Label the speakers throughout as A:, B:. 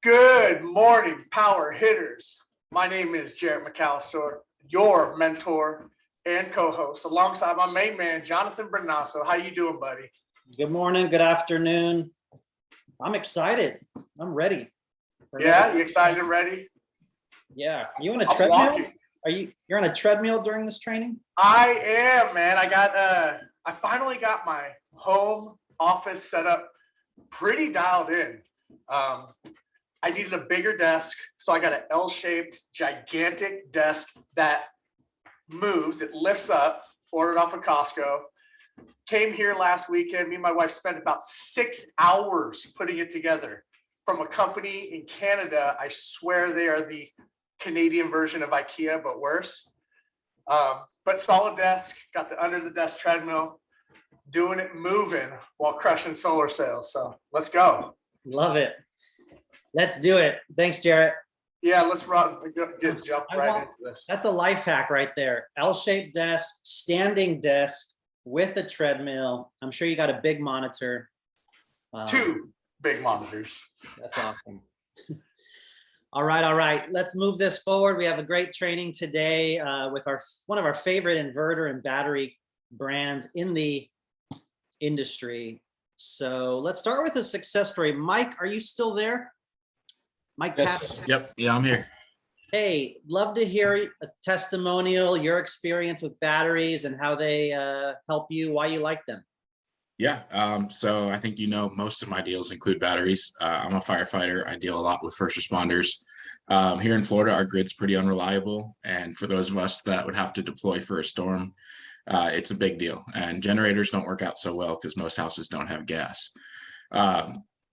A: Good morning, Powur Hitters. My name is Jared McAllister, your mentor and co-host, alongside my main man, Jonathan Brunasso. How you doing, buddy?
B: Good morning, good afternoon. I'm excited. I'm ready.
A: Yeah, you excited and ready?
B: Yeah. You on a treadmill? You're on a treadmill during this training?
A: I am, man. I finally got my home office set up pretty dialed in. I needed a bigger desk, so I got an L-shaped, gigantic desk that moves. It lifts up, ordered off of Costco. Came here last weekend. Me and my wife spent about 6 hours putting it together from a company in Canada. I swear they are the Canadian version of IKEA, but worse. But solid desk, got the under the desk treadmill, doing it moving while crushing solar sales. So let's go.
B: Love it. Let's do it. Thanks, Jarrett.
A: Yeah, let's jump right into this.
B: That's a life hack right there. L-shaped desk, standing desk with a treadmill. I'm sure you got a big monitor.
A: 2 big monitors.
B: That's awesome. All right. Let's move this forward. We have a great training today with one of our favorite inverter and battery brands in the industry. So let's start with a success story. Mike, are you still there? Mike?
C: Yes.
B: Patton.
C: Yep. Yeah, I'm here.
B: Hey, love to hear a testimonial, your experience with batteries and how they help you, why you like them.
C: Yeah. So I think most of my deals include batteries. I'm a firefighter. I deal a lot with first responders. Here in Florida, our grid's pretty unreliable. And for those of us that would have to deploy for a storm, it's a big deal. And generators don't work out so well because most houses don't have gas.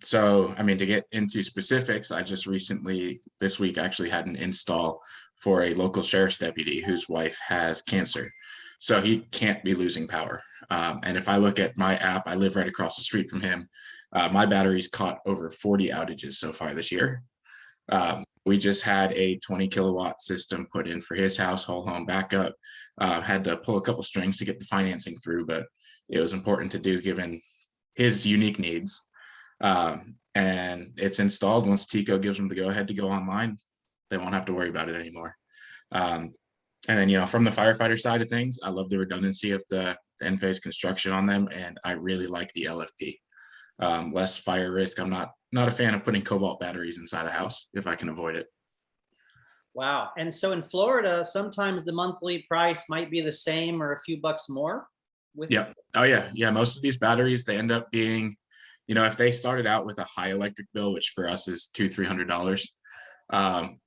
C: So, to get into specifics, I just recently, this week, actually had an install for a local sheriff's deputy whose wife has cancer. So he can't be losing power. And if I look at my app, I live right across the street from him. My battery's caught over 40 outages so far this year. We just had a 20 kilowatt system put in for his house, whole home backup. Had to pull a couple strings to get the financing through, but it was important to do given his unique needs. And it's installed. Once Tico gives them the go ahead to go online, they won't have to worry about it anymore. And then, from the firefighter side of things, I love the redundancy of the Enphase construction on them, and I really like the LFP. Less fire risk. I'm not a fan of putting cobalt batteries inside a house if I can avoid it.
B: Wow. And so in Florida, sometimes the monthly price might be the same or a few bucks more.
C: Yeah. Oh yeah. Yeah. Most of these batteries, they end up being, if they started out with a high electric bill, which for us is $200-300,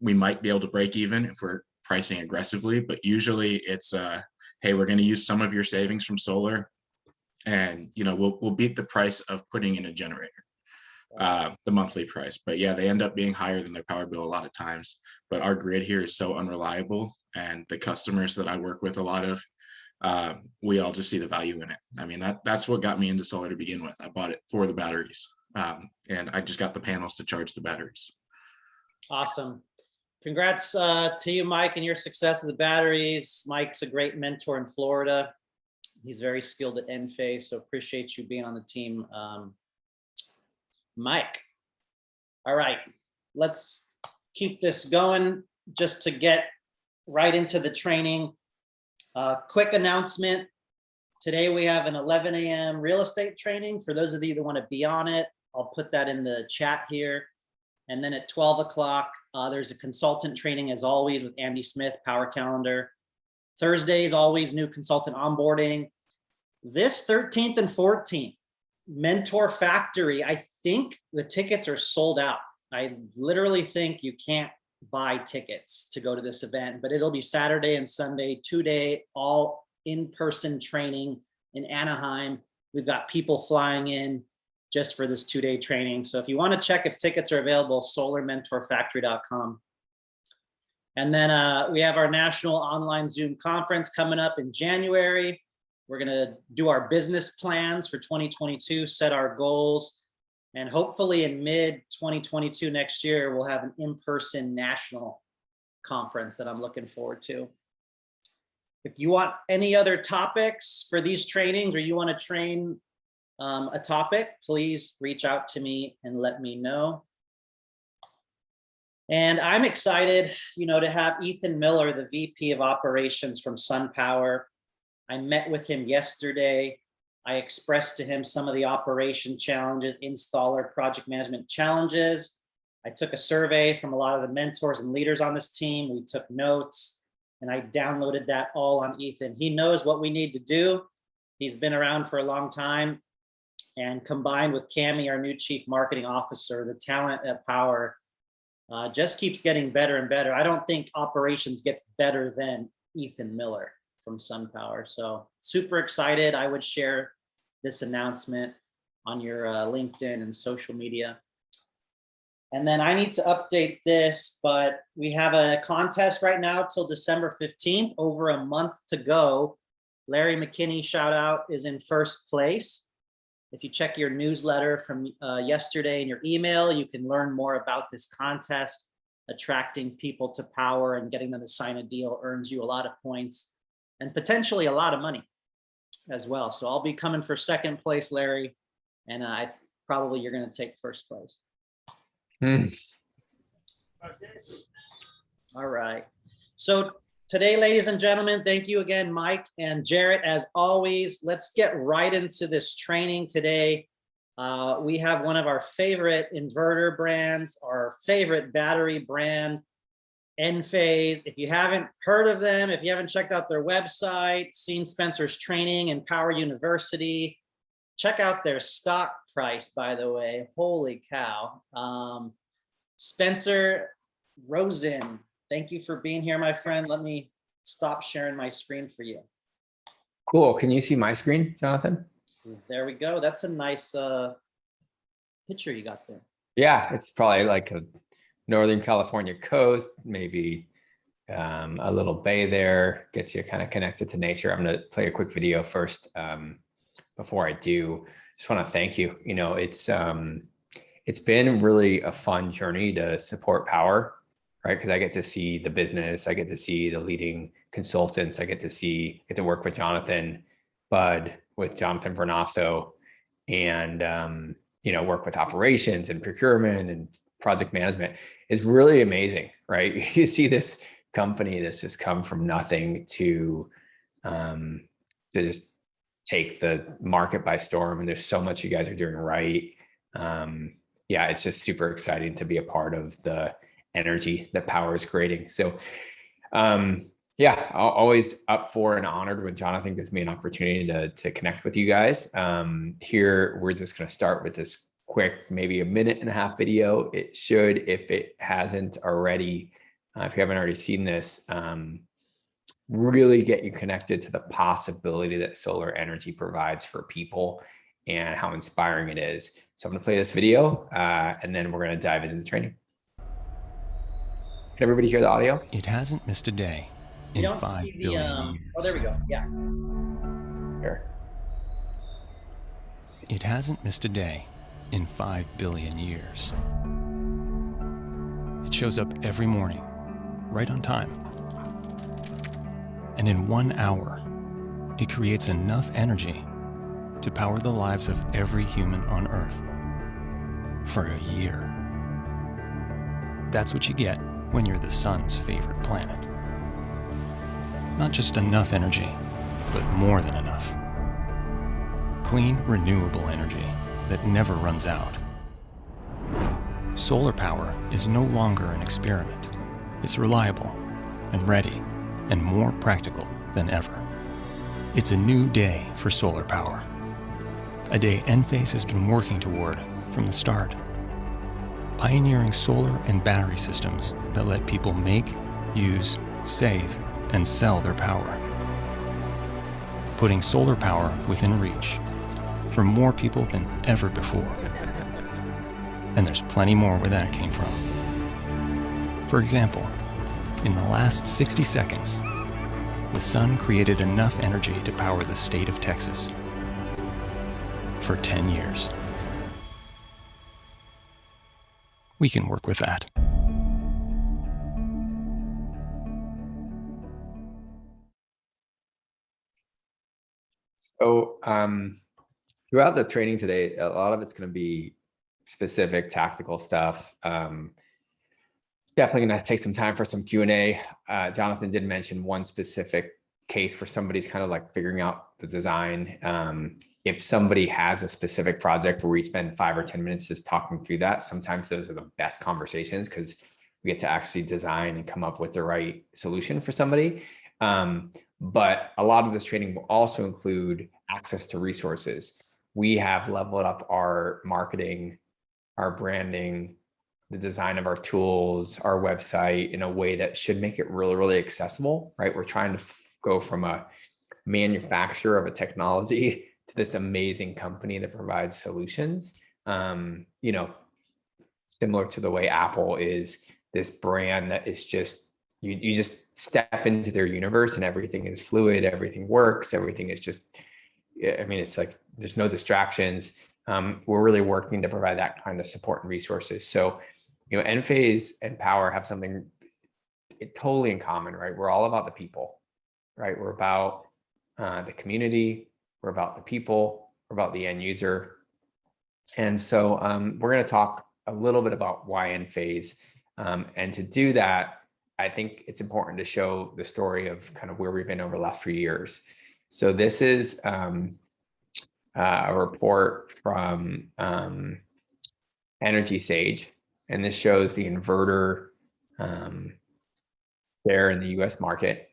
C: we might be able to break even if we're pricing aggressively, but usually it's hey, we're going to use some of your savings from solar, and we'll beat the price of putting in a generator, the monthly price. But yeah, they end up being higher than their power bill a lot of times. But our grid here is so unreliable, and the customers that I work with a lot of, we all just see the value in it. That's what got me into solar to begin with. I bought it for the batteries, and I just got the panels to charge the batteries.
B: Awesome. Congrats to you, Mike, and your success with the batteries. Mike's a great mentor in Florida. He's very skilled at Enphase, so appreciate you being on the team, Mike. All right, let's keep this going just to get right into the training. Quick announcement. Today we have an 11 a.m. real estate training. For those of you that want to be on it, I'll put that in the chat here. And then at 12 o'clock, there's a consultant training as always with Andy Smith, Power Calendar. Thursdays, always new consultant onboarding. This 13th and 14th, Mentor Factory, I think the tickets are sold out. I literally think you can't buy tickets to go to this event, but it'll be Saturday and Sunday, 2-day, all in-person training in Anaheim. We've got people flying in just for this 2-day training. So if you want to check if tickets are available, solarmentorfactory.com. And then we have our national online Zoom conference coming up in January. We're going to do our business plans for 2022, set our goals, and hopefully in mid 2022 next year, we'll have an in-person national conference that I'm looking forward to. If you want any other topics for these trainings, or you want to train a topic, please reach out to me and let me know. And I'm excited, to have Ethan Miller, the VP of Operations from SunPower. I met with him yesterday. I expressed to him some of the operation challenges, installer project management challenges. I took a survey from a lot of the mentors and leaders on this team. We took notes, and I downloaded that all on Ethan. He knows what we need to do. He's been around for a long time. And combined with Cami, our new chief marketing officer, the talent at Powur just keeps getting better and better. I don't think operations gets better than Ethan Miller from SunPower. So super excited. I would share this announcement on your LinkedIn and social media. And then I need to update this, but we have a contest right now till December 15th, over a month to go. Larry McKinney, shout out, is in first place. If you check your newsletter from yesterday in your email, you can learn more about this contest. Attracting people to Powur and getting them to sign a deal earns you a lot of points and potentially a lot of money as well. So I'll be coming for second place, Larry, and probably you're going to take first place. All right. So today, ladies and gentlemen, thank you again, Mike and Jarrett. As always, let's get right into this training today. We have one of our favorite inverter brands, our favorite battery brand, Enphase. If you haven't heard of them, if you haven't checked out their website, seen Spencer's training in Powur University, check out their stock price, by the way. Holy cow. Spencer Rosen, thank you for being here, my friend. Let me stop sharing my screen for you.
D: Cool. Can you see my screen, Jonathan?
B: There we go. That's a nice picture you got there.
D: Yeah, it's probably like a Northern California coast, maybe a little bay there, gets you kind of connected to nature. I'm going to play a quick video first before I do. Just want to thank you. It's been really a fun journey to support Powur, right? Because I get to see the business, I get to see the leading consultants, I get to work with Jonathan Brunasso, and work with operations and procurement and project management. Is really amazing, right? You see this company that's just come from nothing to just take the market by storm, and there's so much you guys are doing right. Yeah, it's just super exciting to be a part of the energy that Powur is creating. So yeah, always up for and honored when Jonathan gives me an opportunity to connect with you guys. Here, we're just going to start with this quick, maybe a 1.5-minute video. It should, if it hasn't already, if you haven't already seen this, really get you connected to the possibility that solar energy provides for people and how inspiring it is. So I'm going to play this video and then we're going to dive into the training. Can everybody hear the audio?
E: It hasn't missed a day in 5 billion years.
B: Oh, there we go. Yeah.
D: Here.
E: It hasn't missed a day in 5 billion years. It shows up every morning, right on time. And in 1 hour, it creates enough energy to power the lives of every human on Earth for a year. That's what you get when you're the sun's favorite planet. Not just enough energy, but more than enough. Clean, renewable energy that never runs out. Solar power is no longer an experiment. It's reliable and ready and more practical than ever. It's a new day for solar power. A day Enphase has been working toward from the start. Pioneering solar and battery systems that let people make, use, save, and sell their power. Putting solar power within reach for more people than ever before. And there's plenty more where that came from. For example, in the last 60 seconds, the sun created enough energy to power the state of Texas for 10 years. We can work with that.
D: So throughout the training today, a lot of it's going to be specific tactical stuff. Going definitely going to take some time for some Q&A. Jonathan did mention one specific case for somebody's kind of like figuring out the design. If somebody has a specific project where we spend 5 or 10 minutes just talking through that, sometimes those are the best conversations because we get to actually design and come up with the right solution for somebody. But a lot of this training will also include access to resources. We have leveled up our marketing, our branding, the design of our tools, our website in a way that should make it really, really accessible, right? We're trying to go from a manufacturer of a technology to this amazing company that provides solutions. You know, similar to the way Apple is this brand that is just, you just step into their universe and everything is fluid, everything works, everything is just, I mean, it's like, there's no distractions. We're really working to provide that kind of support and resources. So, you know, Enphase and Powur have something totally in common, right? We're all about the people, right? We're about the community, we're about the people, we're about the end user. And so we're going to talk a little bit about why Enphase. And to do that, I think it's important to show the story of kind of where we've been over the last few years. So this is a report from Energy Sage, and this shows the inverter share in the US market.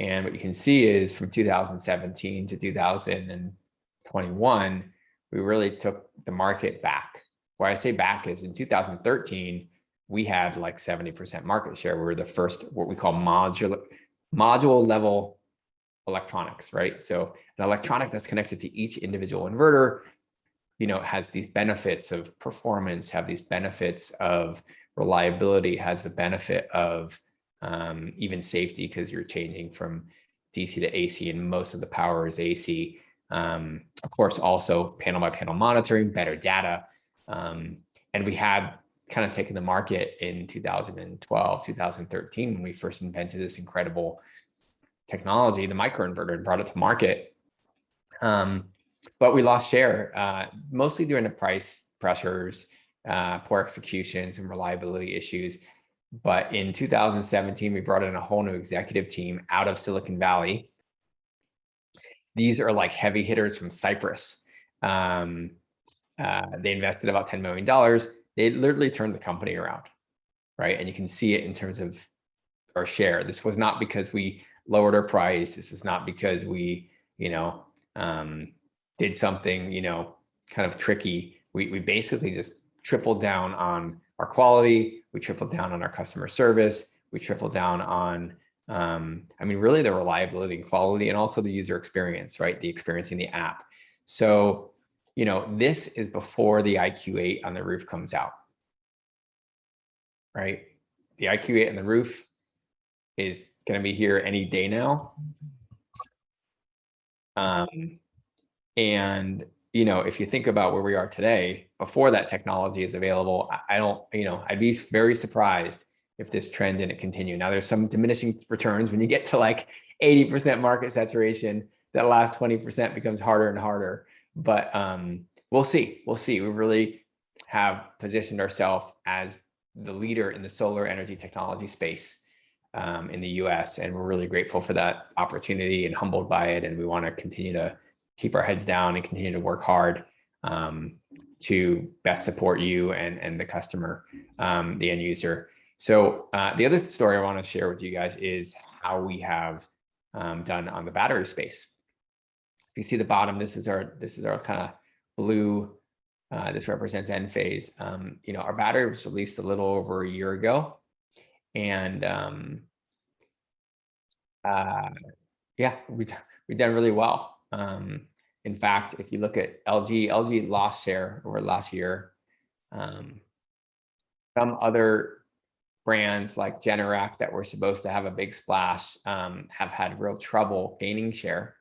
D: And what you can see is from 2017 to 2021, we really took the market back. Why I say back is in 2013, we had like 70% market share. We were the first, what we call module level electronics, right? So an electronic that's connected to each individual inverter, you know, has these benefits of performance, have these benefits of reliability, has the benefit of even safety because you're changing from DC to AC and most of the power is AC. Of course, also panel by panel monitoring, better data. And we had kind of taken the market in 2012, 2013, when we first invented this incredible technology, the microinverter, and brought it to market. But we lost share, mostly due to price pressures, poor execution, some reliability issues. But in 2017, we brought in a whole new executive team out of Silicon Valley. These are like heavy hitters from Cyprus. They invested about $10 million. They literally turned the company around, right? And you can see it in terms of our share. This was not because we lowered our price. This is not because we, you know, did something, you know, kind of tricky. We basically just tripled down on our quality. We tripled down on our customer service. We tripled down on, I mean, really the reliability and quality, and also the user experience, right? The experience in the app. So, you know, this is before the IQ8 on the roof comes out, right? The IQ8 on the roof is going to be here any day now. And, you know, if you think about where we are today, before that technology is available, I don't, you know, I'd be very surprised if this trend didn't continue. Now, there's some diminishing returns when you get to like 80% market saturation. That last 20% becomes harder and harder. But we'll see. We'll see. We really have positioned ourselves as the leader in the solar energy technology space in the US. And we're really grateful for that opportunity and humbled by it. And we want to continue to keep our heads down and continue to work hard to best support you and the customer, the end user. So the other story I want to share with you guys is how we have done on the battery space. You see the bottom, this is our kind of blue, this represents Enphase. You know, our battery was released a little over a year ago. And yeah, we've done really well. In fact, if you look at LG lost share over last year. Some other brands like Generac that were supposed to have a big splash have had real trouble gaining share.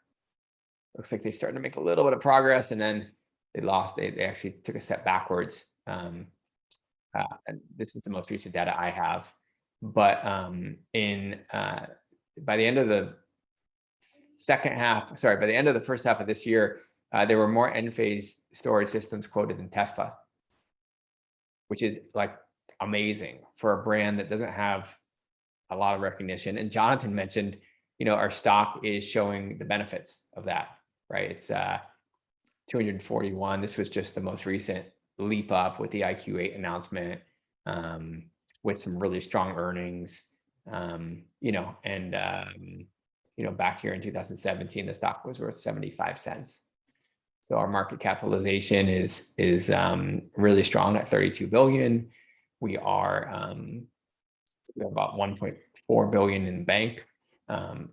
D: Looks like they started to make a little bit of progress, and then they lost. They actually took a step backwards. And this is the most recent data I have. But by the end of the by the end of the first half of this year, there were more Enphase storage systems quoted than Tesla, which is like amazing for a brand that doesn't have a lot of recognition. And Jonathan mentioned, our stock is showing the benefits of that, right? It's 241. This was just the most recent leap up with the IQ8 announcement, with some really strong earnings, back here in 2017, the stock was worth 75 cents. So our market capitalization is really strong at 32 billion. We have about 1.4 billion in the bank,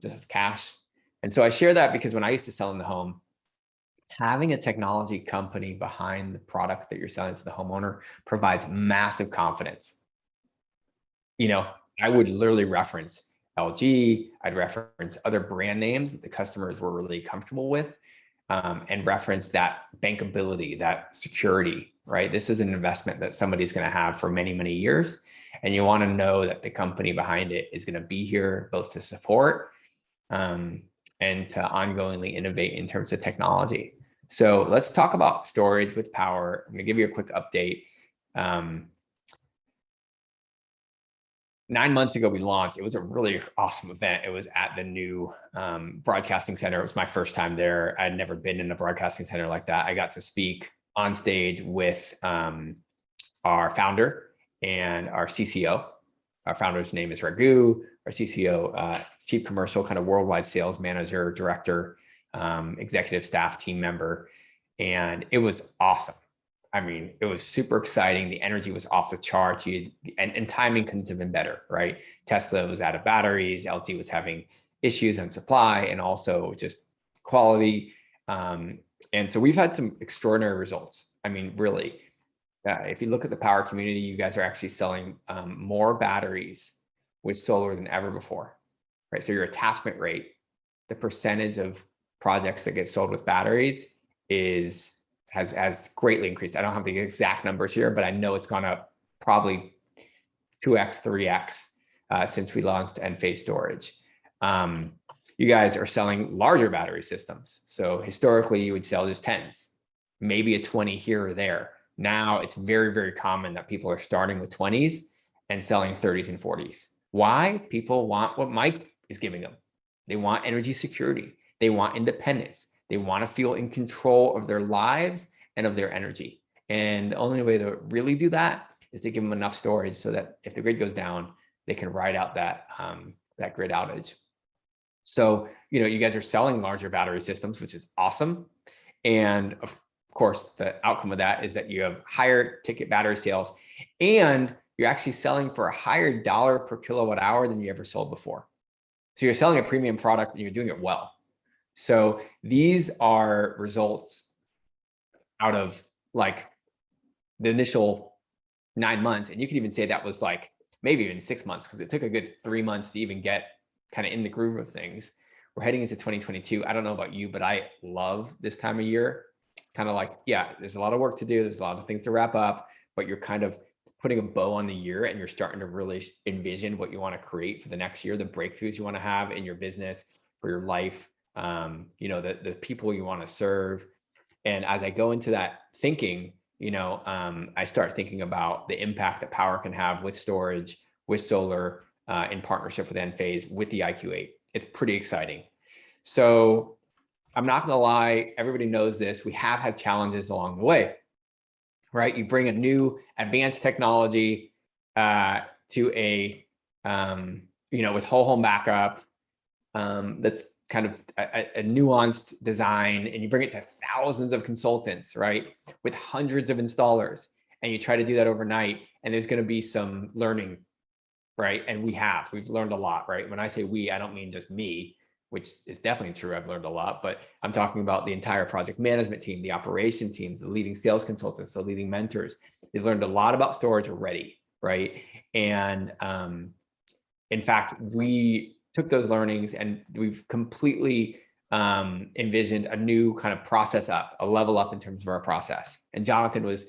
D: just of cash. And so I share that because when I used to sell in the home, having a technology company behind the product that you're selling to the homeowner provides massive confidence. I would literally reference LG, I'd reference other brand names that the customers were really comfortable with, and reference that bankability, that security, right? This is an investment that somebody's going to have for many, many years. And you want to know that the company behind it is going to be here both to support and to ongoingly innovate in terms of technology. So let's talk about storage with Powur. I'm going to give you a quick update. 9 months ago, we launched. It was a really awesome event. It was at the new broadcasting center. It was my first time there. I'd never been in a broadcasting center like that. I got to speak on stage with our founder and our CCO. Our founder's name is Raghu. Our CCO, Chief Commercial, kind of worldwide sales manager, director, executive staff team member. And it was awesome. I mean, it was super exciting. The energy was off the charts. And timing couldn't have been better, right? Tesla was out of batteries. LG was having issues on supply and also just quality. And so we've had some extraordinary results. I mean, really, if you look at the Powur community, you guys are actually selling more batteries with solar than ever before, right? So your attachment rate, the percentage of projects that get sold with batteries has greatly increased. I don't have the exact numbers here, but I know it's gone up probably 2x, 3x since we launched Enphase storage. You guys are selling larger battery systems. So historically, you would sell just 10s, maybe a 20 here or there. Now it's very, very common that people are starting with 20s and selling 30s and 40s. Why? People want what Mike is giving them. They want energy security. They want independence. They want to feel in control of their lives and of their energy. And the only way to really do that is to give them enough storage so that if the grid goes down, they can ride out that grid outage. So, you guys are selling larger battery systems, which is awesome. And of course, the outcome of that is that you have higher ticket battery sales and you're actually selling for a higher dollar per kilowatt hour than you ever sold before. So you're selling a premium product and you're doing it well. So these are results out of like the initial 9 months. And you could even say that was like maybe even 6 months because it took a good 3 months to even get kind of in the groove of things. We're heading into 2022. I don't know about you, but I love this time of year. Kind of like, yeah, there's a lot of work to do. There's a lot of things to wrap up, but you're kind of putting a bow on the year and you're starting to really envision what you want to create for the next year, the breakthroughs you want to have in your business, for your life, the people you want to serve. And as I go into that thinking, I start thinking about the impact that Powur can have with storage, with solar, in partnership with Enphase, with the IQ8. It's pretty exciting. So I'm not gonna lie, everybody knows this. We have had challenges along the way, right? You bring a new advanced technology to a, with whole home backup, that's kind of a nuanced design, and you bring it to thousands of consultants, right? With hundreds of installers, and you try to do that overnight, and there's gonna be some learning, right? And we've learned a lot, right? When I say we, I don't mean just me, which is definitely true. I've learned a lot, but I'm talking about the entire project management team, the operation teams, the leading sales consultants, the leading mentors. They've learned a lot about storage already, right? And in fact, we took those learnings and we've completely envisioned a new kind of process up, a level up in terms of our process. And Jonathan was,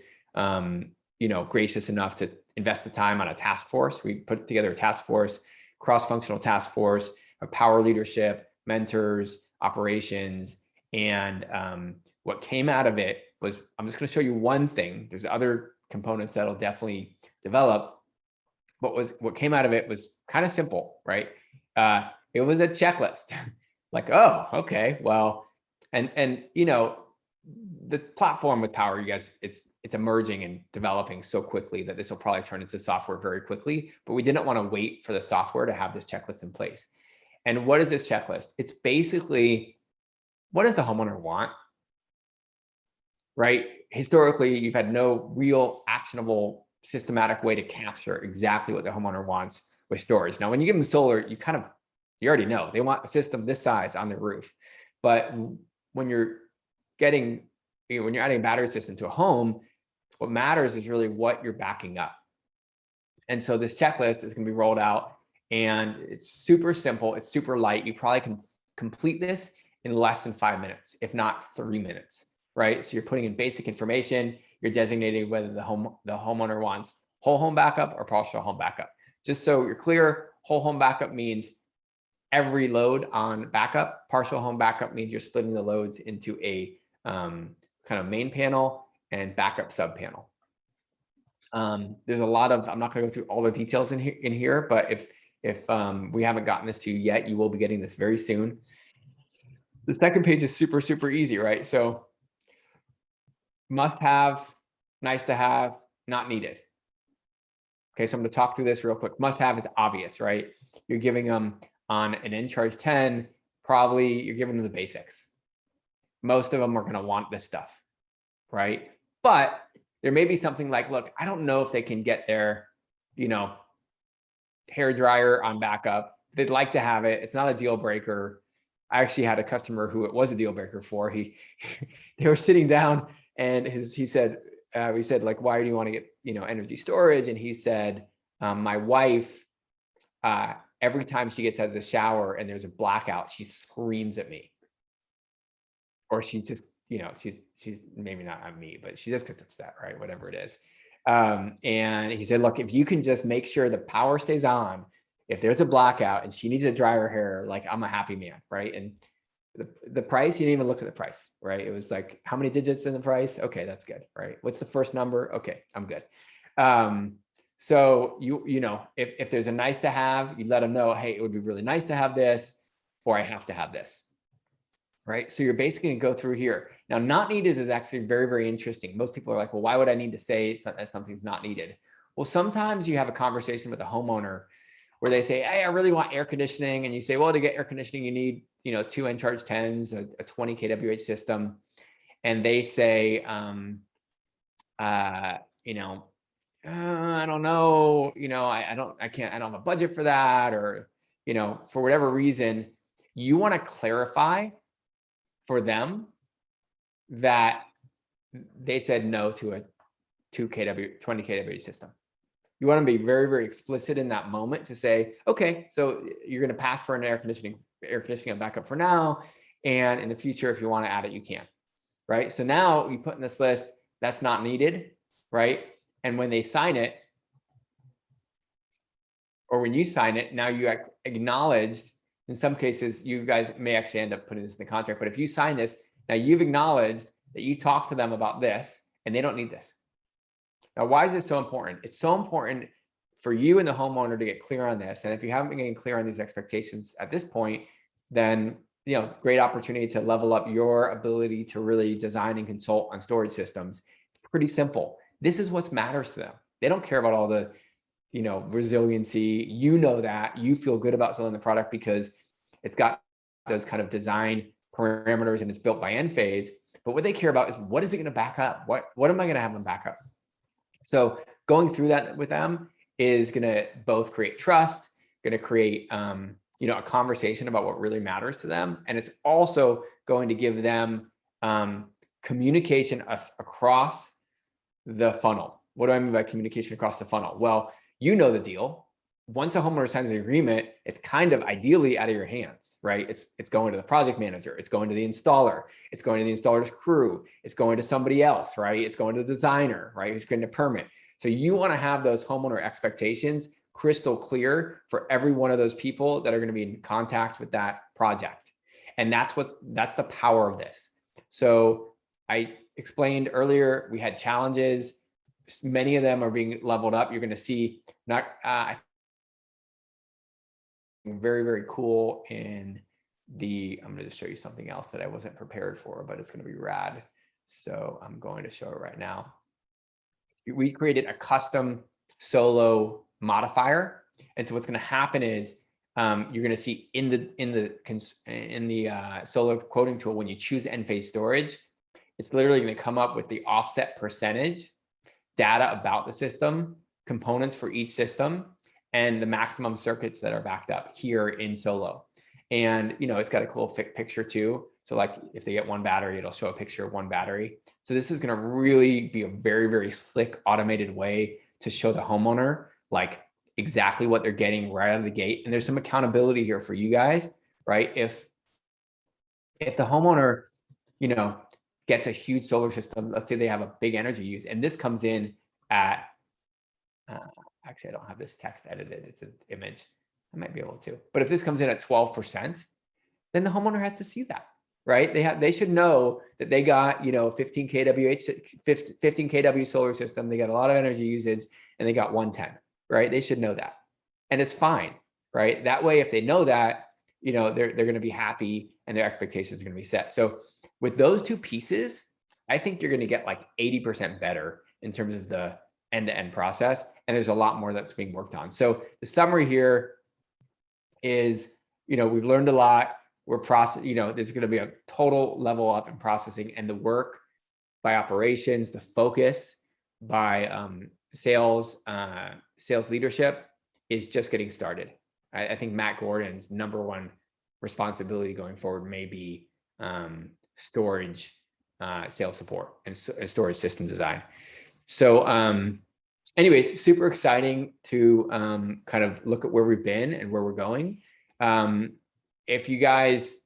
D: gracious enough to invest the time on a task force. We put together a task force, cross-functional task force, a Powur leadership, mentors, operations. And what came out of it was, I'm just going to show you one thing. There's other components that'll definitely develop, what came out of it was kind of simple, right? It was a checklist. Like, oh, okay, well, and you know, the platform with Powur, you guys, it's emerging and developing so quickly that this will probably turn into software very quickly, but we didn't want to wait for the software to have this checklist in place. And what is this checklist? It's basically, what does the homeowner want? Right? Historically, you've had no real actionable systematic way to capture exactly what the homeowner wants with storage. Now, when you give them solar, you already know they want a system this size on their roof. But when you're adding a battery system to a home, what matters is really what you're backing up. And so this checklist is going to be rolled out, and it's super simple. It's super light. You probably can complete this in less than 5 minutes, if not 3 minutes, right? So you're putting in basic information. You're designating whether the homeowner wants whole home backup or partial home backup. Just so you're clear, whole home backup means every load on backup. Partial home backup means you're splitting the loads into a kind of main panel and backup sub panel. There's a lot of, I'm not going to go through all the details in here, but if we haven't gotten this to you yet, you will be getting this very soon. The second page is super, super easy, right? So must have, nice to have, not needed. Okay, so I'm going to talk through this real quick. Must have is obvious, right? You're giving them on an Encharge 10, probably you're giving them the basics. Most of them are going to want this stuff, right? But there may be something like, look, I don't know if they can get their, hair dryer on backup. They'd like to have it. It's not a deal breaker. I actually had a customer who it was a deal breaker for. They were sitting down and we said, like, why do you want to get, energy storage? And he said, my wife, every time she gets out of the shower and there's a blackout, she screams at me. Or she just, she's maybe not on me, but she just gets upset, right? Whatever it is. And he said, look, if you can just make sure the power stays on, if there's a blackout and she needs to dry her hair, like, I'm a happy man, right? And the price, he didn't even look at the price, right? It was like, how many digits in the price? Okay, that's good, right? What's the first number? Okay, I'm good. So if there's a nice to have, you let them know, hey, it would be really nice to have this, or I have to have this, right? So you're basically gonna go through here. Now, not needed is actually very, very interesting. Most people are like, well, why would I need to say that something's not needed? Well, sometimes you have a conversation with a homeowner where they say, hey, I really want air conditioning. And you say, well, to get air conditioning, you need, 2 Encharge 10s, a 20 kWh system. And they say, I don't know, I don't have a budget for that, or, for whatever reason, you want to clarify for them that they said no to a 20 kWh system. You want to be very, very explicit in that moment to say, okay, so you're going to pass for an air conditioning and backup for now. And in the future, if you want to add it, you can, right? So now you put in this list, that's not needed, right? And when they sign it, or when you sign it, now you acknowledged, in some cases, you guys may actually end up putting this in the contract, but if you sign this, now you've acknowledged that you talked to them about this and they don't need this. Now, why is this so important? It's so important for you and the homeowner to get clear on this. And if you haven't been getting clear on these expectations at this point, then, great opportunity to level up your ability to really design and consult on storage systems. It's pretty simple. This is what matters to them. They don't care about all the, resiliency. That you feel good about selling the product because it's got those kind of design parameters and it's built by Enphase. But what they care about is, what is it going to back up? What am I going to have them back up? So going through that with them is going to both create trust, going to create, a conversation about what really matters to them. And it's also going to give them communication across the funnel. What do I mean by communication across the funnel? Well, the deal. Once a homeowner signs an agreement, it's kind of ideally out of your hands, right? It's going to the project manager, it's going to the installer, it's going to the installer's crew, it's going to somebody else, right? It's going to the designer, right? Who's getting a permit. So you want to have those homeowner expectations crystal clear for every one of those people that are going to be in contact with that project. And that's the power of this. So I explained earlier, we had challenges. many of them are being leveled up. You're going to see very, very cool in the, I'm going to just show you something else that I wasn't prepared for, but it's going to be rad. So I'm going to show it right now. We created a custom solo modifier. And so what's going to happen is you're going to see in the solar quoting tool, when you choose Enphase storage, it's literally going to come up with the offset percentage, data about the system, components for each system, and the maximum circuits that are backed up here in Solo. And, you know, it's got a cool picture too. So like if they get one battery, it'll show a picture of one battery. So this is going to really be a very, very slick automated way to show the homeowner like exactly what they're getting right out of the gate. And there's some accountability here for you guys, right? If the homeowner, you know, gets a huge solar system, let's say they have a big energy use, and this comes in at, actually, I don't have this text edited, it's an image. I might be able to, but if this comes in at 12%, then the homeowner has to see that, right? They should know that they got, you know, 15 kW solar system, they got a lot of energy usage, and they got 110, right? They should know that. And it's fine, right? That way, if they know that, you know, they're going to be happy and their expectations are going to be set. So with those two pieces, I think you're going to get like 80% better in terms of the end-to-end process. And there's a lot more that's being worked on. So the summary here is, you know, we've learned a lot. We're you know, there's going to be a total level up in processing, and the work by operations, the focus by sales leadership is just getting started. I think Matt Gordon's #1 responsibility going forward may be storage sales support and storage system design. So anyways, super exciting to kind of look at where we've been and where we're going. If you guys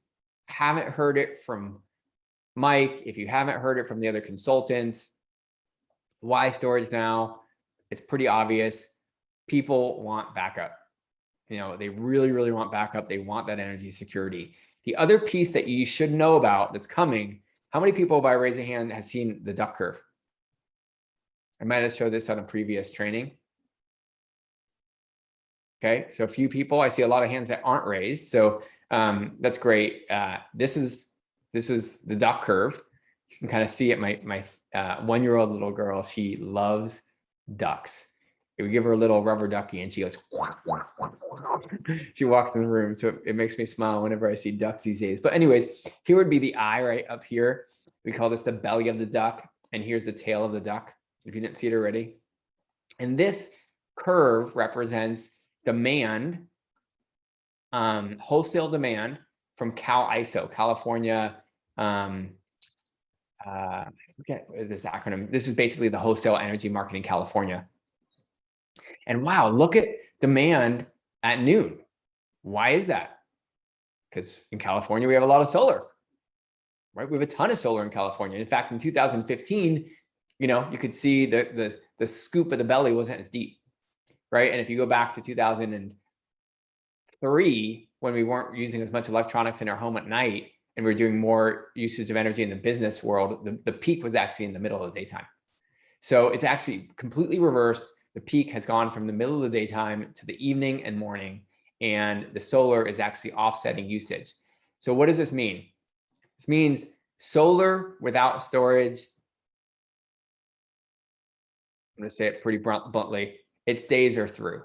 D: haven't heard it from Mike, if you haven't heard it from the other consultants, why storage now? It's pretty obvious. People want backup. You know, they really, really want backup. They want that energy security. The other piece that you should know about that's coming, how many people by raise a hand has seen the duck curve? I might have showed this on a previous training. Okay, so a few people, I see a lot of hands that aren't raised. So that's great. This is the duck curve. You can kind of see it. My 1-year-old little girl, she loves ducks. We give her a little rubber ducky and she goes, she walks in the room. So it makes me smile whenever I see ducks these days. But anyways, here would be the eye right up here. We call this the belly of the duck. And here's the tail of the duck, if you didn't see it already. And this curve represents demand, wholesale demand from CAISO, California. I forget this acronym. This is basically the wholesale energy market in California. And wow, look at demand at noon. Why is that? Because in California, we have a lot of solar, right? We have a ton of solar in California. In fact, in 2015, you know, you could see the scoop of the belly wasn't as deep, right? And if you go back to 2003, when we weren't using as much electronics in our home at night, and we were doing more usage of energy in the business world, the peak was actually in the middle of the daytime. So it's actually completely reversed. The peak has gone from the middle of the daytime to the evening and morning, and the solar is actually offsetting usage. So what does this mean? This means solar without storage, I'm going to say it pretty bluntly, its days are through,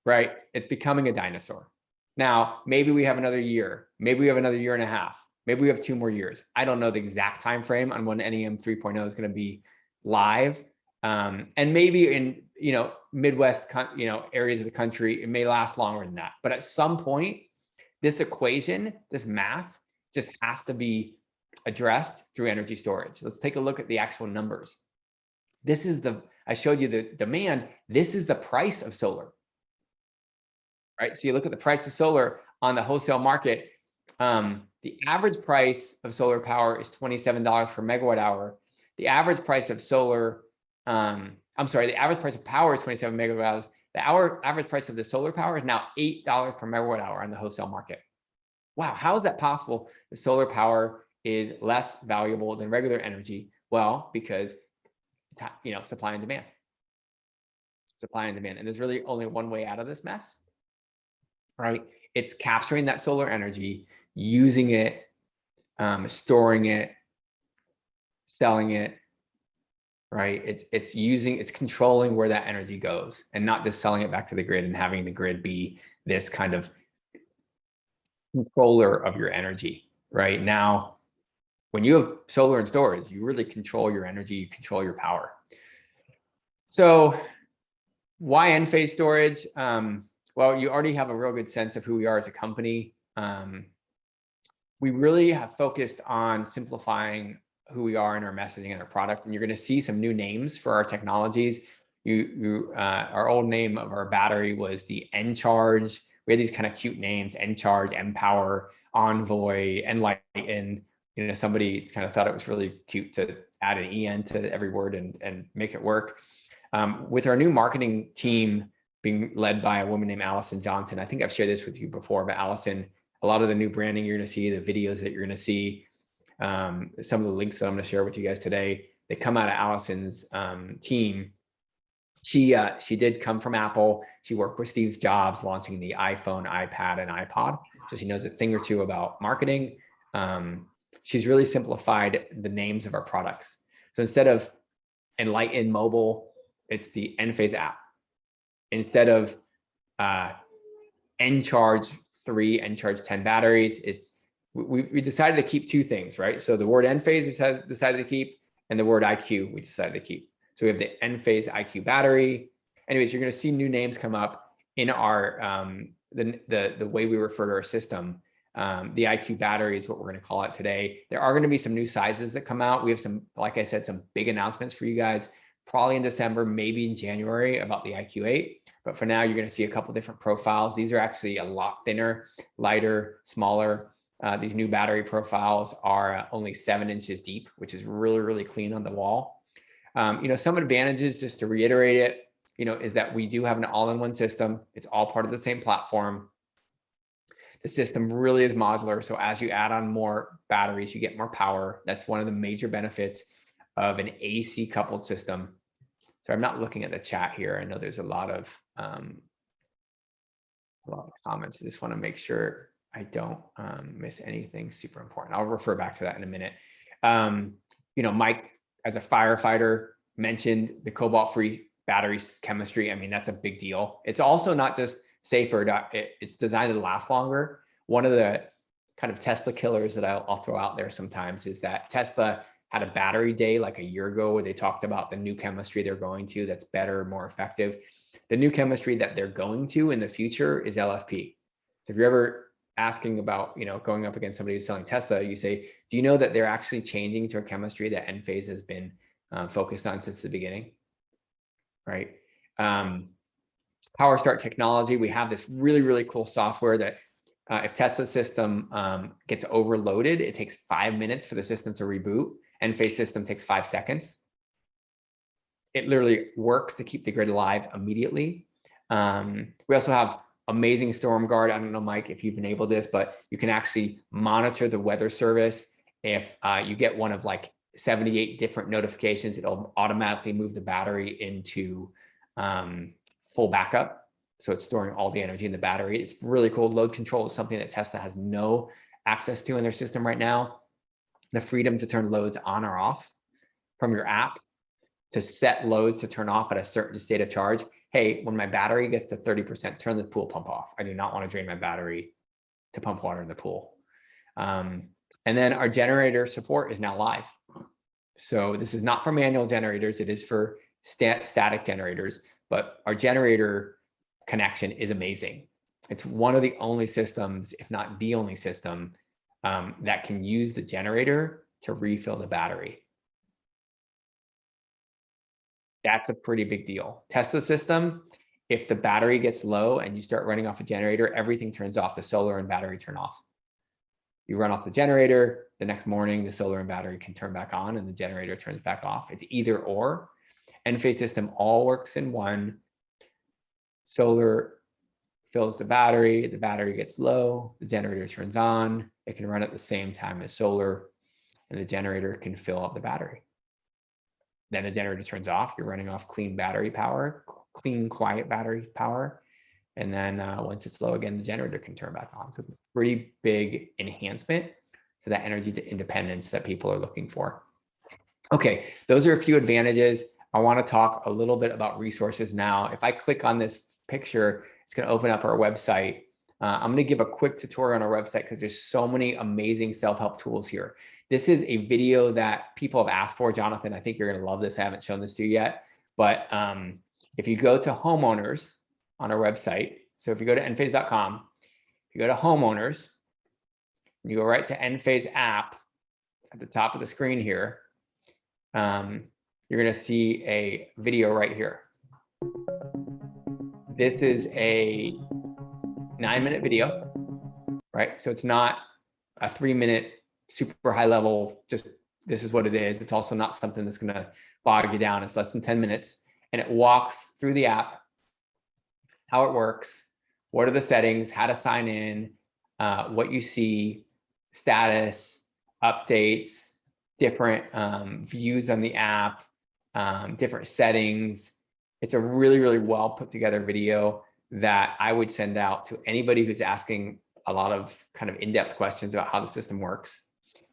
D: right? It's becoming a dinosaur. Now, maybe we have another year, maybe we have another year and a half, maybe we have 2 more years. I don't know the exact time frame on when NEM 3.0 is going to be live. And maybe in, you know, Midwest, you know, areas of the country, it may last longer than that. But at some point, this equation, this math just has to be addressed through energy storage. Let's take a look at the actual numbers. This is I showed you the demand. This is the price of solar, right? So you look at the price of solar on the wholesale market. The average price of solar power is $27 per megawatt hour. The average price of solar, the average price of power is 27 megawatt hours. The average price of the solar power is now $8 per megawatt hour on the wholesale market. Wow, how is that possible? The solar power is less valuable than regular energy. Well, because supply and demand. Supply and demand. And there's really only one way out of this mess, right? It's capturing that solar energy, using it, storing it, selling it, right? It's controlling where that energy goes and not just selling it back to the grid and having the grid be this kind of controller of your energy, right? Now, when you have solar and storage, you really control your energy, you control your power. So why Enphase storage? Well, you already have a real good sense of who we are as a company. We really have focused on simplifying who we are in our messaging and our product. And you're going to see some new names for our technologies. Our old name of our battery was the Encharge. We had these kind of cute names: Encharge, Empower, Envoy, Enlighten. Somebody kind of thought it was really cute to add an EN to every word and make it work. With our new marketing team being led by a woman named Allison Johnson, I think I've shared this with you before, but Allison, a lot of the new branding you're going to see, the videos that you're going to see, some of the links that I'm going to share with you guys today, they come out of Allison's team. She did come from Apple. She worked with Steve Jobs launching the iPhone, iPad, and iPod. So she knows a thing or two about marketing. She's really simplified the names of our products. So instead of Enlighten Mobile, it's the Enphase app. Instead of Encharge 3, Encharge 10 batteries, we decided to keep two things, right? So the word Enphase we decided to keep, and the word IQ we decided to keep. So we have the Enphase IQ battery. Anyways, you're going to see new names come up in our the way we refer to our system. The IQ battery is what we're going to call it today. There are going to be some new sizes that come out. We have some, like I said, some big announcements for you guys, probably in December, maybe in January, about the IQ8. But for now, you're going to see a couple different profiles. These are actually a lot thinner, lighter, smaller. These new battery profiles are only 7 inches deep, which is really, really clean on the wall. Some advantages, just to reiterate it, is that we do have an all-in-one system. It's all part of the same platform. The system really is modular. So as you add on more batteries, you get more power. That's one of the major benefits of an AC coupled system. So I'm not looking at the chat here. I know there's a lot of comments. I just want to make sure I don't miss anything super important. I'll refer back to that in a minute. Mike, as a firefighter, mentioned the cobalt-free battery chemistry. I mean, that's a big deal. It's also not just safer, it's designed to last longer. One of the kind of Tesla killers that I'll throw out there sometimes is that Tesla had a battery day like a year ago where they talked about the new chemistry they're going to that's better, more effective. The new chemistry that they're going to in the future is LFP. So if you're ever asking about, going up against somebody who's selling Tesla, you say, do you know that they're actually changing to a chemistry that Enphase has been focused on since the beginning, right? Power Start technology, we have this really, really cool software that if Tesla's system gets overloaded, it takes 5 minutes for the system to reboot. Enphase system takes 5 seconds. It literally works to keep the grid alive immediately. We also have amazing Storm Guard. I don't know, Mike, if you've enabled this, but you can actually monitor the weather service. If you get one of like 78 different notifications, it'll automatically move the battery into full backup. So it's storing all the energy in the battery. It's really cool. Load control is something that Tesla has no access to in their system right now. The freedom to turn loads on or off from your app, to set loads to turn off at a certain state of charge. Hey, when my battery gets to 30%, turn the pool pump off. I do not want to drain my battery to pump water in the pool. And then our generator support is now live. So this is not for manual generators. It is for static generators, but our generator connection is amazing. It's one of the only systems, if not the only system, that can use the generator to refill the battery. That's a pretty big deal. Tesla system, if the battery gets low and you start running off a generator, everything turns off. The solar and battery turn off. You run off the generator, the next morning, the solar and battery can turn back on and the generator turns back off. It's either or. Enphase system all works in one. Solar fills the battery gets low, the generator turns on. It can run at the same time as solar, and the generator can fill up the battery. then the generator turns off. You're running off clean battery power, clean, quiet battery power. And then once it's low again, the generator can turn back on. So it's a pretty big enhancement to that energy independence that people are looking for. Okay, those are a few advantages. I want to talk a little bit about resources now. If I click on this picture, it's going to open up our website. I'm going to give a quick tutorial on our website because there's so many amazing self-help tools here. This is a video that people have asked for. Jonathan, I think you're going to love this. I haven't shown this to you yet. But if you go to homeowners on our website, so if you go to enphase.com, if you go to homeowners, and you go right to Enphase app at the top of the screen here, you're going to see a video right here. This is a 9-minute video, right? So it's not a 3-minute super high level, just this is what it is. It's also not something that's going to bog you down. It's less than 10 minutes. And it walks through the app, how it works, what are the settings, how to sign in, what you see, status, updates, different views on the app, different settings. It's a really, really well put together video that I would send out to anybody who's asking a lot of kind of in-depth questions about how the system works.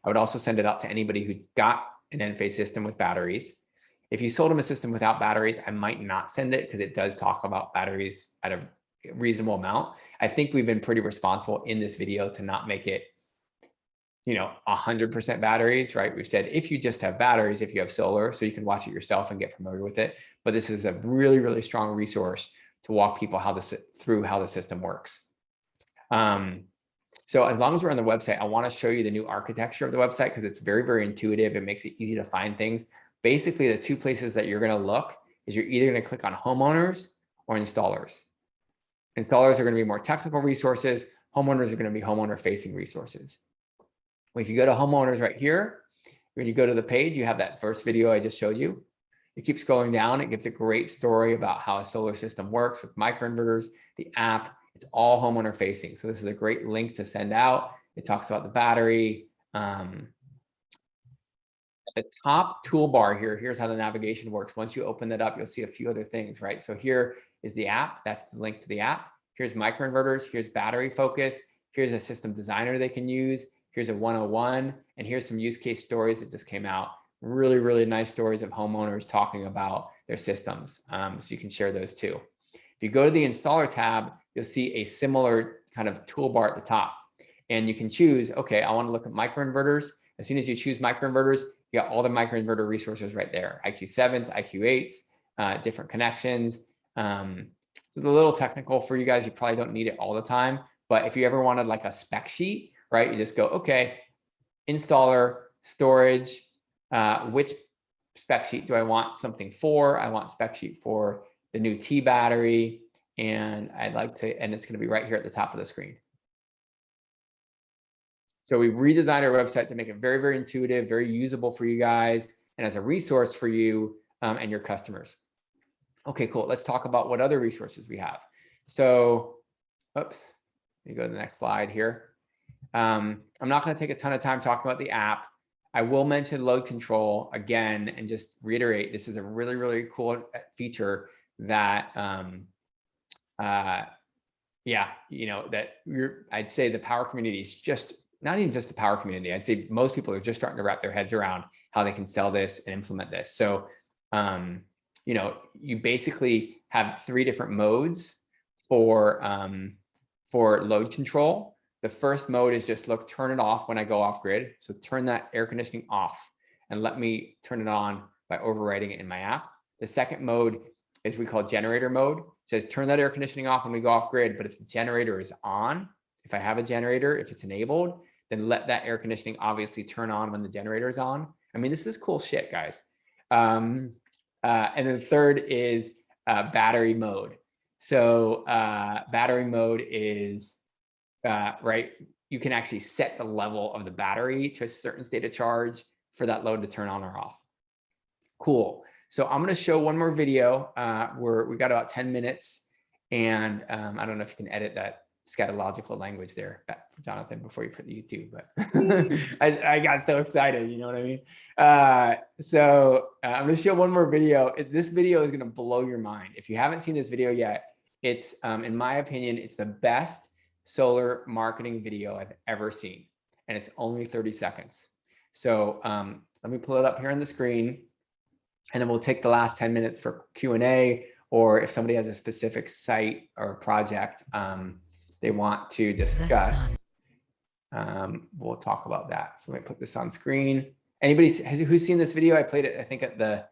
D: I would also send it out to anybody who got an Enphase system with batteries. If you sold them a system without batteries, I might not send it because it does talk about batteries at a reasonable amount. I think we've been pretty responsible in this video to not make it, 100% batteries, right? We've said if you just have batteries, if you have solar, so you can watch it yourself and get familiar with it. But this is a really, really strong resource to walk people through how the system works. So as long as we're on the website, I want to show you the new architecture of the website because it's very, very intuitive. It makes it easy to find things. Basically, the two places that you're going to look is you're either going to click on homeowners or installers. Installers are going to be more technical resources. Homeowners are going to be homeowner facing resources. If you go to homeowners right here, when you go to the page, you have that first video I just showed you. You keep scrolling down, it gives a great story about how a solar system works with microinverters, the app. It's all homeowner facing. So this is a great link to send out. It talks about the battery. At the top toolbar here, here's how the navigation works. Once you open that up, you'll see a few other things, right? So here is the app. That's the link to the app. Here's microinverters. Here's battery focus. Here's a system designer they can use. Here's a 101. And here's some use case stories that just came out. Really, really nice stories of homeowners talking about their systems. So you can share those too. If you go to the installer tab, you'll see a similar kind of toolbar at the top. And you can choose, okay, I want to look at microinverters. As soon as you choose microinverters, you got all the microinverter resources right there. IQ7s, IQ8s, different connections. So it's a little technical for you guys. You probably don't need it all the time. But if you ever wanted like a spec sheet, right, you just go, okay, installer, storage, which spec sheet do I want something for? I want spec sheet for the new T battery. And I'd like to, and it's going to be right here at the top of the screen. So we redesigned our website to make it very, very intuitive, very usable for you guys, and as a resource for you and your customers. Okay, cool. Let's talk about what other resources we have. So, oops, let me go to the next slide here. I'm not going to take a ton of time talking about the app. I will mention load control again and just reiterate, this is a really, really cool feature that, I'd say the power community is just, not even just the power community, I'd say most people are just starting to wrap their heads around how they can sell this and implement this. So, you basically have 3 different modes for load control. The first mode is just turn it off when I go off grid. So turn that air conditioning off and let me turn it on by overriding it in my app. The second mode is we call generator mode. It says turn that air conditioning off when we go off grid, but if the generator is on, if I have a generator, if it's enabled, then let that air conditioning obviously turn on when the generator is on. I mean, this is cool shit, guys. And then the third is battery mode. So battery mode is, right, you can actually set the level of the battery to a certain state of charge for that load to turn on or off. Cool. So I'm going to show one more video where we got about 10 minutes. And I don't know if you can edit that scatological language there, Jonathan, before you put the YouTube, but I got so excited, you know what I mean? I'm gonna show one more video. This video is gonna blow your mind. If you haven't seen this video yet, it's, in my opinion, it's the best solar marketing video I've ever seen. And it's only 30 seconds. So let me pull it up here on the screen, and then we'll take the last 10 minutes for Q&A, or if somebody has a specific site or project they want to discuss, we'll talk about that. So let me put this on screen. Anybody who's seen this video? I played it, I think, at the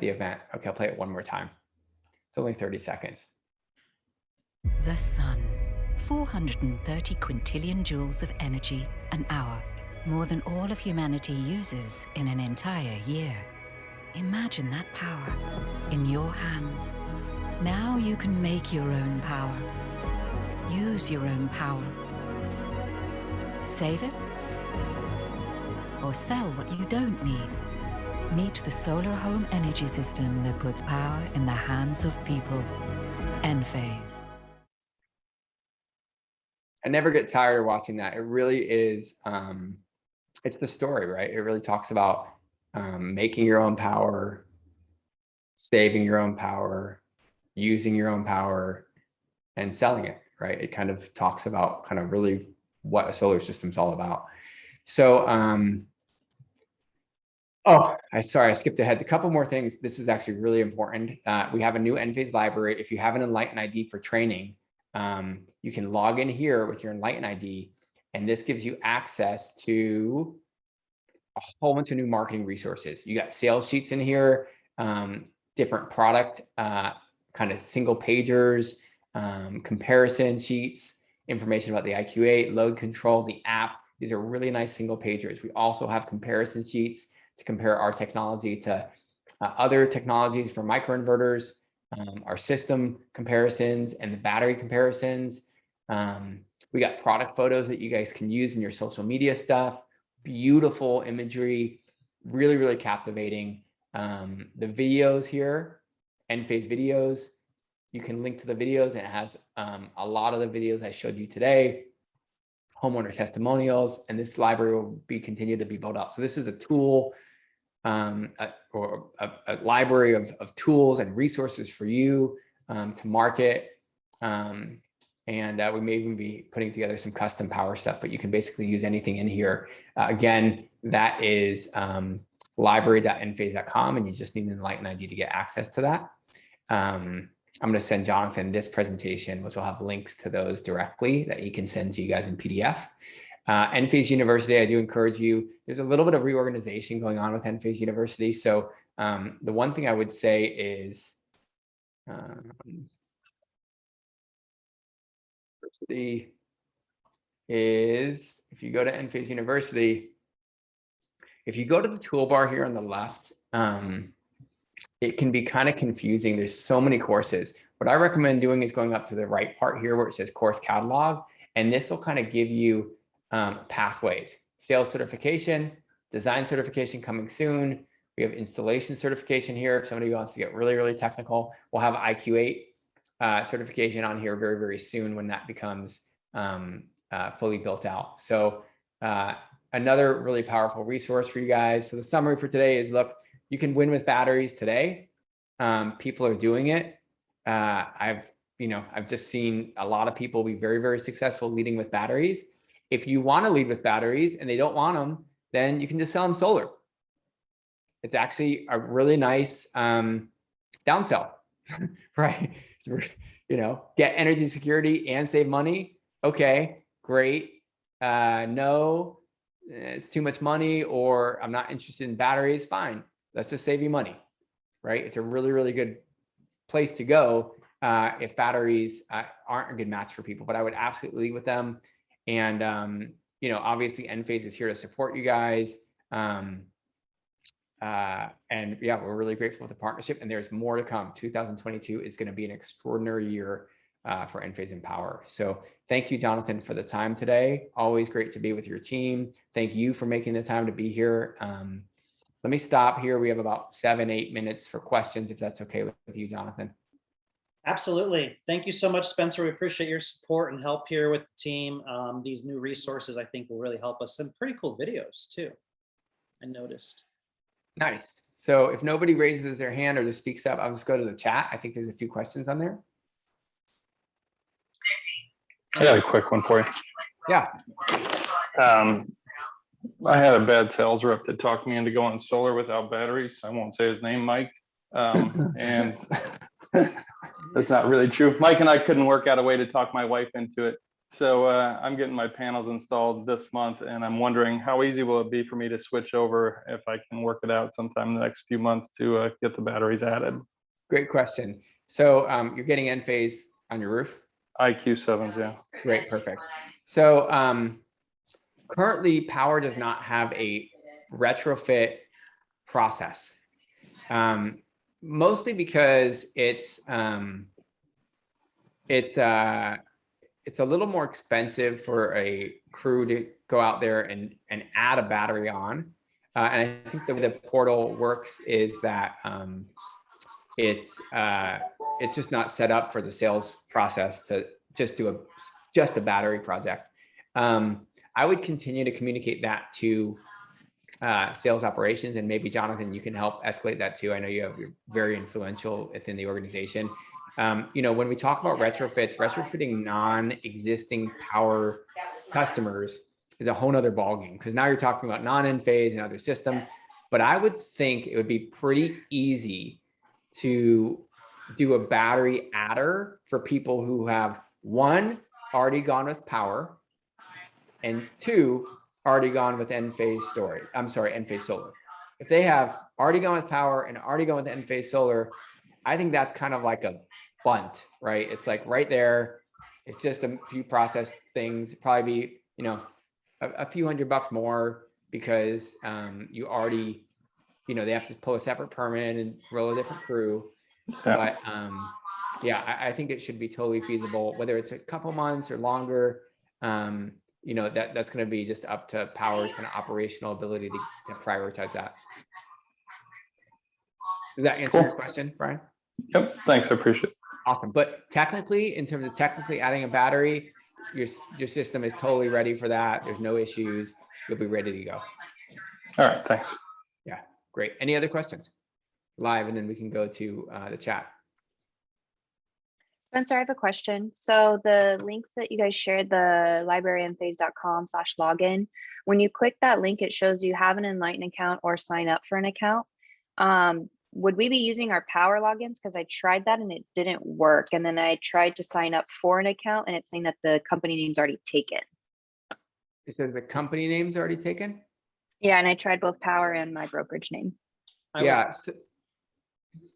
D: event. Okay, I'll play it one more time. It's only 30 seconds.
F: The sun, 430 quintillion joules of energy an hour, more than all of humanity uses in an entire year. Imagine that power in your hands. Now you can make your own power. Use your own power. Save it, or sell what you don't need. Meet the solar home energy system that puts power in the hands of people. Enphase.
D: I never get tired of watching that. It really is, it's the story, right? It really talks about making your own power, saving your own power, using your own power, and selling it, right? It kind of talks about kind of really what a solar system's all about. So, sorry, I skipped ahead. A couple more things. This is actually really important. We have a new Enphase library. If you have an Enlighten ID for training, you can log in here with your Enlighten ID, and this gives you access to a whole bunch of new marketing resources. You got sales sheets in here, different product kind of single pagers, comparison sheets, information about the IQ8, load control, the app. These are really nice single pagers. We also have comparison sheets to compare our technology to other technologies for microinverters, our system comparisons and the battery comparisons. We got product photos that you guys can use in your social media stuff. Beautiful imagery, really, really captivating. The videos here, Enphase videos, you can link to the videos, and it has a lot of the videos I showed you today, homeowner testimonials, and this library will be continued to be built out. So this is a tool or a library of tools and resources for you to market. And we may even be putting together some custom power stuff, but you can basically use anything in here. Again, that is library.enphase.com, and you just need an Enlighten ID to get access to that. I'm going to send Jonathan this presentation, which will have links to those directly that he can send to you guys in PDF. Enphase University, I do encourage you. There's a little bit of reorganization going on with Enphase University. So the one thing I would say is, University is, if you go to Enphase University, if you go to the toolbar here on the left, it can be kind of confusing. There's so many courses. What I recommend doing is going up to the right part here where it says course catalog, and this will kind of give you pathways. Sales certification, design certification coming soon. We have installation certification here. If somebody wants to get really, really technical, we'll have IQ8 certification on here very, very soon when that becomes fully built out. So another really powerful resource for you guys. So the summary for today is, look, you can win with batteries today. People are doing it. I've just seen a lot of people be very, very successful leading with batteries. If you want to lead with batteries and they don't want them, then you can just sell them solar. It's actually a really nice downsell, right? Get energy security and save money. Okay, great. No, it's too much money, or I'm not interested in batteries. Fine, let's just save you money, right? It's a really, really good place to go if batteries aren't a good match for people, but I would absolutely lead with them. And, obviously Enphase is here to support you guys. And yeah, we're really grateful for the partnership, and there's more to come. 2022 is going to be an extraordinary year for Enphase and Powur. So thank you, Jonathan, for the time today. Always great to be with your team. Thank you for making the time to be here. Let me stop here. We have about 7-8 minutes for questions, if that's okay with you, Jonathan.
B: Absolutely. Thank you so much, Spencer. We appreciate your support and help here with the team. These new resources, I think, will really help us. Some pretty cool videos too, I noticed.
D: Nice. So if nobody raises their hand or just speaks up, I'll just go to the chat. I think there's a few questions on there.
G: I got a quick one for you.
D: Yeah.
G: I had a bad sales rep that talked me into going solar without batteries. I won't say his name, Mike. And that's not really true. Mike and I couldn't work out a way to talk my wife into it. So I'm getting my panels installed this month, and I'm wondering how easy will it be for me to switch over if I can work it out sometime in the next few months to get the batteries added.
D: Great question. So you're getting Enphase on your roof?
G: IQ7s, yeah.
D: Great, perfect. So currently Powur does not have a retrofit process, mostly because it's a little more expensive for a crew to go out there and add a battery on. And I think the way the portal works is that it's just not set up for the sales process to just do a battery project. I would continue to communicate that to sales operations, and maybe Jonathan, you can help escalate that too. I know you're very influential within the organization. When we talk about retrofitting non-existing Powur customers is a whole nother ballgame, because now you're talking about non-Enphase and other systems. But I would think it would be pretty easy to do a battery adder for people who have, one, already gone with Powur, and two, already gone with Enphase Solar. If they have already gone with Powur and already gone with Enphase Solar, I think that's kind of like a bunt, right? It's like right there. It's just a few process things, probably be, a few $100 more, because you already, they have to pull a separate permit and roll a different crew.
G: Yeah.
D: But I think it should be totally feasible, whether it's a couple months or longer. That's going to be just up to Powur's kind of operational ability to prioritize that. Does that answer your question, Brian?
G: Yep. Thanks. I appreciate it.
D: Awesome. But technically, in terms of adding a battery, your system is totally ready for that. There's no issues. You'll be ready to go.
G: All right. Thanks.
D: Yeah. Great. Any other questions? Live, and then we can go to the chat.
H: Spencer, I have a question. So the links that you guys shared, the libraryenphase.com/login, when you click that link, it shows you have an Enlighten account or sign up for an account. Would we be using our Powur logins? Because I tried that and it didn't work. And then I tried to sign up for an account and it's saying that the company name's already taken.
D: It says the company name's already taken?
H: Yeah, and I tried both Powur and my brokerage name.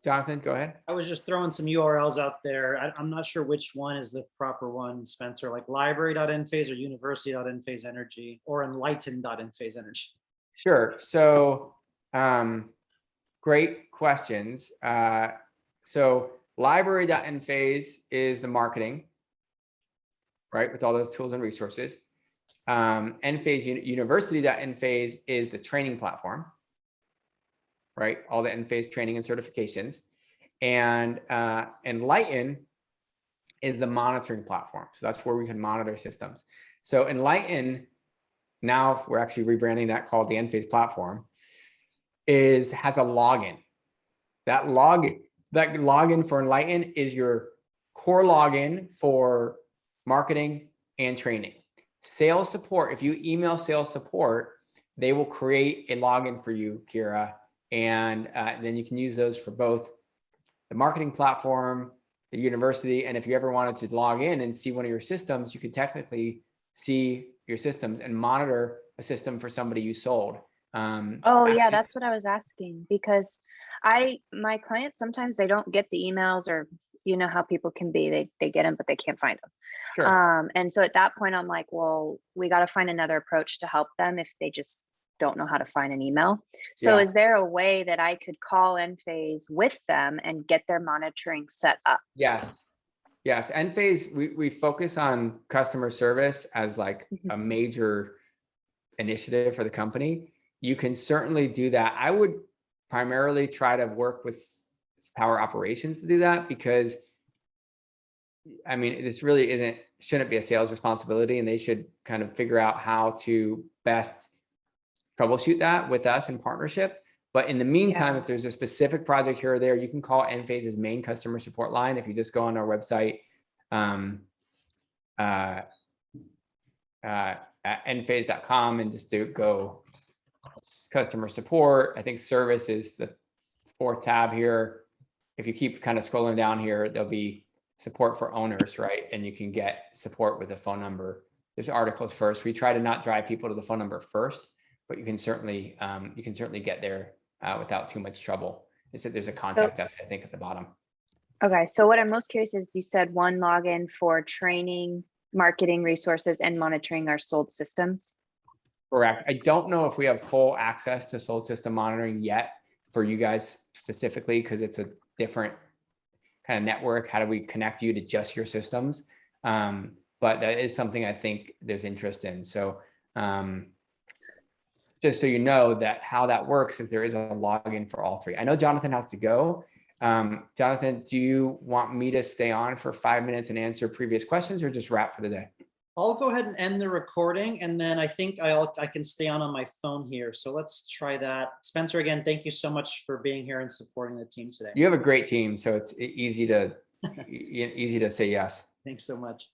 D: Jonathan, go ahead.
B: I was just throwing some URLs out there. I'm not sure which one is the proper one, Spencer, like library.enphase or university.enphase energy or enlighten.enphase energy.
D: Sure. So great questions. So library.enphase is the marketing, right, with all those tools and resources. Enphase University.enphase is the training platform, right? All the Enphase training and certifications. And Enlighten is the monitoring platform. So that's where we can monitor systems. So Enlighten, now we're actually rebranding that, called the Enphase platform, has a login. That login for Enlighten is your core login for marketing and training. Sales support, if you email sales support, they will create a login for you, Kira, and then you can use those for both the marketing platform, the university, and if you ever wanted to log in and see one of your systems, you could technically see your systems and monitor a system for somebody you sold.
H: Yeah, that's what I was asking, because my clients, sometimes they don't get the emails, or you know how people can be, they get them, but they can't find them.
D: Sure.
H: And so at that point, I'm like, well, we got to find another approach to help them if they just don't know how to find an email. So is there a way that I could call Enphase with them and get their monitoring set up?
D: Yes. Enphase, we focus on customer service as like a major initiative for the company. You can certainly do that. I would primarily try to work with Powur operations to do that, because I mean, this really shouldn't be a sales responsibility, and they should kind of figure out how to best troubleshoot that with us in partnership. But in the meantime,
H: Yeah.
D: if there's a specific project here or there, you can call Enphase's main customer support line. If you just go on our website, at enphase.com and just go customer support. I think service is the 4th tab here. If you keep kind of scrolling down here, there'll be support for owners, right? And you can get support with a phone number. There's articles first. We try to not drive people to the phone number first, but you can certainly get there without too much trouble. It's that there's a contact us, I think, at the bottom.
H: Okay, so what I'm most curious is, you said one login for training, marketing resources, and monitoring our sold systems.
D: Correct. I don't know if we have full access to sold system monitoring yet for you guys specifically, because it's a different kind of network. How do we connect you to just your systems? But that is something I think there's interest in. So just so you know that how that works is there is a login for all 3. I know Jonathan has to go. Jonathan, do you want me to stay on for 5 minutes and answer previous questions, or just wrap for the day?
B: I'll go ahead and end the recording, and then I think I can stay on my phone here. So let's try that. Spencer, again, thank you so much for being here and supporting the team today.
D: You have a great team, so it's easy to say yes.
B: Thanks so much.